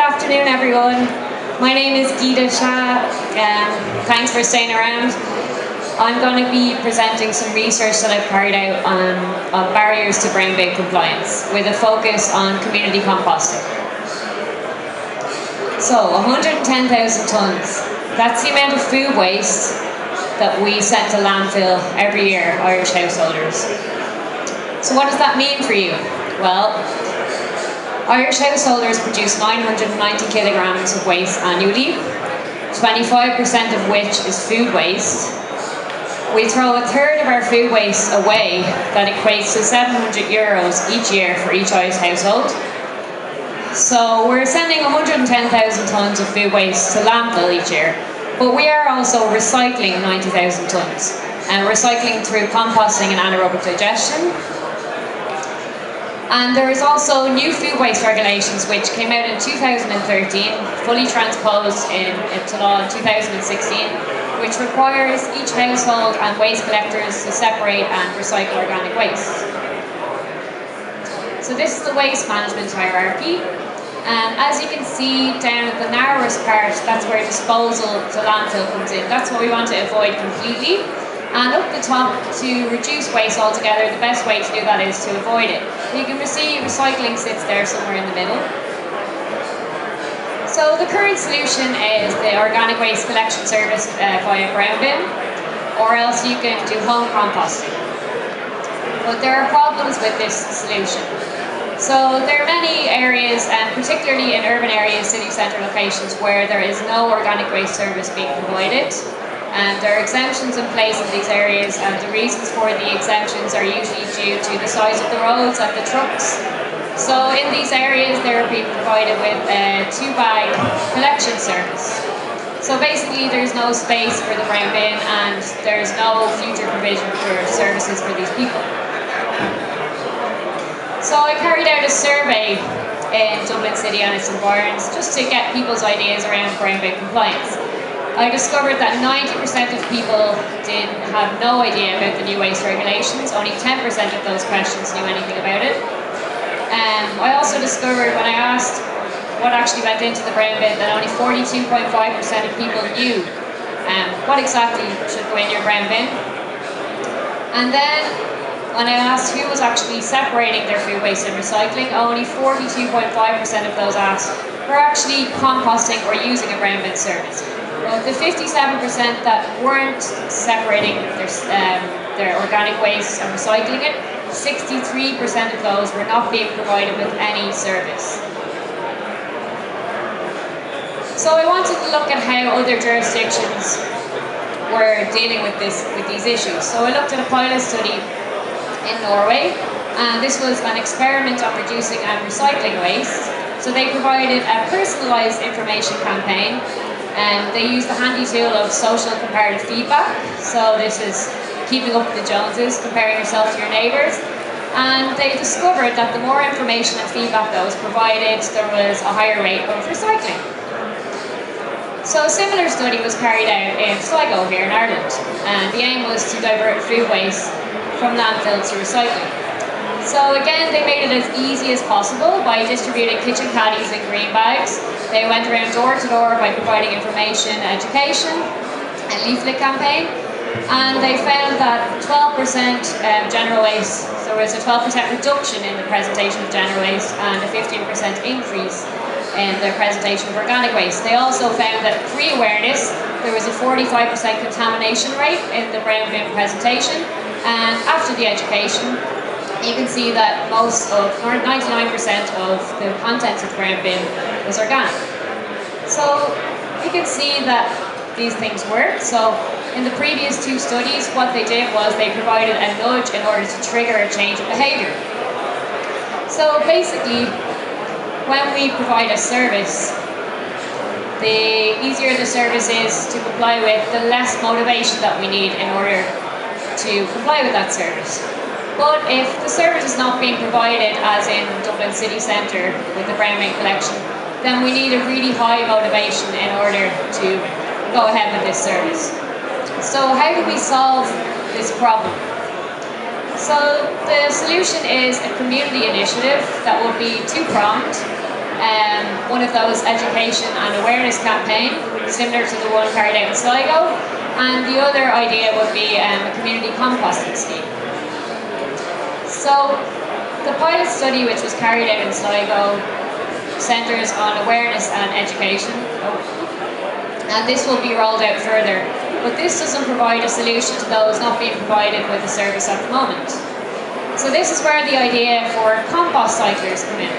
afternoon, everyone. My name is Gita Shah. Thanks for staying around. I'm going to be presenting some research that I've carried out on barriers to brown bin compliance, with a focus on community composting. So, 110,000 tonnes. That's the amount of food waste that we send to landfill every year, Irish householders. So what does that mean for you? Well, Irish householders produce 990 kilograms of waste annually, 25% of which is food waste. We throw a third of our food waste away. That equates to €700 each year for each Irish household. So we're sending 110,000 tonnes of food waste to landfill each year, but we are also recycling 90,000 tonnes, and recycling through composting and anaerobic digestion. And there is also new food waste regulations which came out in 2013, fully transposed into law in 2016, which requires each household and waste collectors to separate and recycle organic waste. So this is the waste management hierarchy. And as you can see down at the narrowest part, that's where disposal to landfill comes in. That's what we want to avoid completely. And up the top, to reduce waste altogether, the best way to do that is to avoid it. You can see recycling sits there somewhere in the middle. So the current solution is the organic waste collection service via brown bin, or else you can do home composting. But there are problems with this solution. So there are many areas, and particularly in urban areas, city centre locations, where there is no organic waste service being provided. And there are exemptions in place in these areas, and the reasons for the exemptions are usually due to the size of the roads and the trucks. So in these areas, they're being provided with a 2-bag collection service. So basically, there's no space for the brown bin, and there's no future provision for services for these people. So I carried out a survey in Dublin City and its environs just to get people's ideas around brown bin compliance. I discovered that 90% of people have no idea about the new waste regulations. Only 10% of those questions knew anything about it. I also discovered, when I asked what actually went into the brown bin, that only 42.5% of people knew what exactly should go in your brown bin. And then when I asked who was actually separating their food waste and recycling, only 42.5% of those asked were actually composting or using a brown bin service. But the 57% that weren't separating their organic waste and recycling it, 63% of those were not being provided with any service. So I wanted to look at how other jurisdictions were dealing with these issues. So I looked at a pilot study in Norway, and this was an experiment on reducing and recycling waste. So they provided a personalised information campaign, and they used the handy tool of social comparative feedback. So this is keeping up with the Joneses, comparing yourself to your neighbours. And they discovered that the more information and feedback that was provided, there was a higher rate of recycling. So a similar study was carried out in Sligo here in Ireland, and the aim was to divert food waste from landfill to recycling. So again, they made it as easy as possible by distributing kitchen caddies in green bags. They went around door to door by providing information, education, and leaflet campaign. And they found that 12% general waste, there was a 12% reduction in the presentation of general waste and a 15% increase in the presentation of organic waste. They also found that pre-awareness, there was a 45% contamination rate in the brown bin presentation. And after the education, you can see that 99% of the contents of the brown bin was organic. So you can see that these things work. So in the previous two studies, what they did was they provided a nudge in order to trigger a change of behaviour. So basically, when we provide a service, the easier the service is to comply with, the less motivation that we need in order to comply with that service. But if the service is not being provided, as in Dublin City Centre with the brown bin collection, then we need a really high motivation in order to go ahead with this service. So how do we solve this problem? So the solution is a community initiative that will be two-pronged. one of those education and awareness campaign, similar to the one carried out in Sligo, and the other idea would be a community composting scheme. So the pilot study, which was carried out in Sligo, centres on awareness and education, and this will be rolled out further. But this doesn't provide a solution to those not being provided with the service at the moment. So this is where the idea for compost cyclers come in.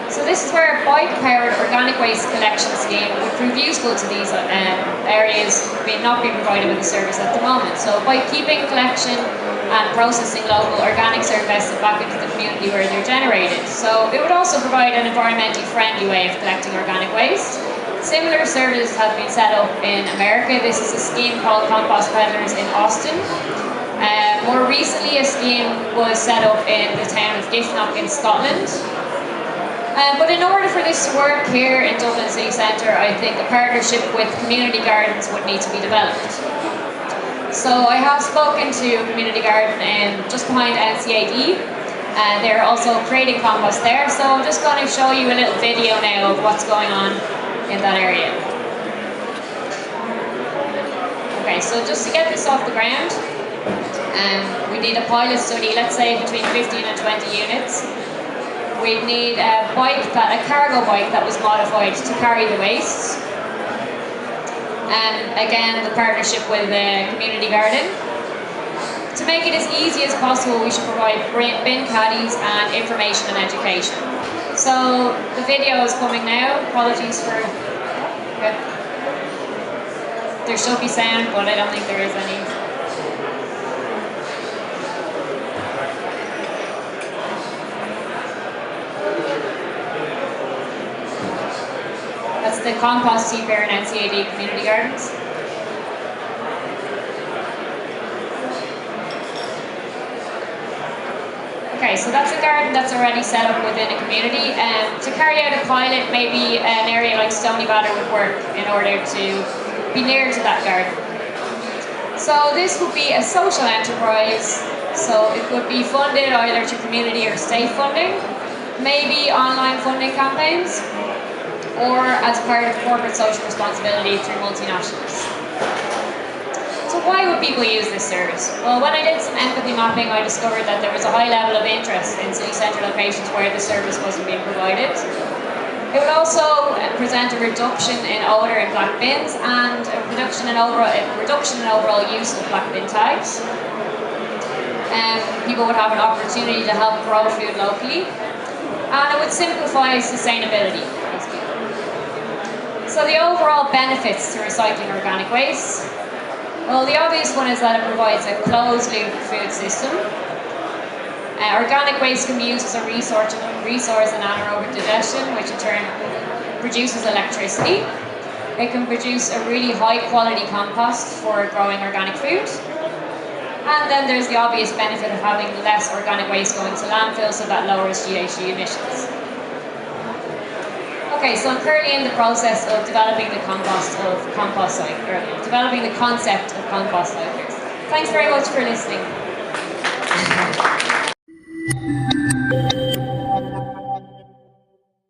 So this is where a bike-powered organic waste collection scheme would prove useful to these areas not being provided with the service at the moment. So by keeping collection and processing local organics are invested back into the community where they're generated. So it would also provide an environmentally friendly way of collecting organic waste. Similar services have been set up in America. This is a scheme called Compost Peddlers in Austin. More recently, a scheme was set up in the town of Giffnock in Scotland. But in order for this to work here in Dublin City Centre, I think a partnership with community gardens would need to be developed. So I have spoken to a community garden just behind NCAD, and they're also creating compost there. So I'm just going to show you a little video now of what's going on in that area. Okay, so just to get this off the ground, we need a pilot study, let's say between 15 and 20 units. We'd need a cargo bike that was modified to carry the waste. Again, the partnership with the community garden. To make it as easy as possible, we should provide bin caddies and information and education. So the video is coming now. Apologies for... There should be sound, but I don't think there is any. That's the compost heap here in NCAD Community Gardens. Okay, so that's a garden that's already set up within a community. To carry out a pilot, maybe an area like Stoneybatter would work in order to be near to that garden. So this would be a social enterprise, so it could be funded either through community or state funding, maybe online funding campaigns, or as part of corporate social responsibility through multinationals. So why would people use this service? Well, when I did some empathy mapping, I discovered that there was a high level of interest in city centre locations where the service wasn't being provided. It would also present a reduction in odour in black bins and a reduction in overall use of black bin tags. People would have an opportunity to help grow food locally, and it would simplify sustainability. So the overall benefits to recycling organic waste. Well, the obvious one is that it provides a closed-loop food system. Organic waste can be used as a resource in anaerobic digestion, which in turn produces electricity. It can produce a really high-quality compost for growing organic food. And then there's the obvious benefit of having less organic waste going to landfill, so that lowers GHG emissions. Okay, so I'm currently in the process of developing the concept of compost cyclers. Thanks very much for listening.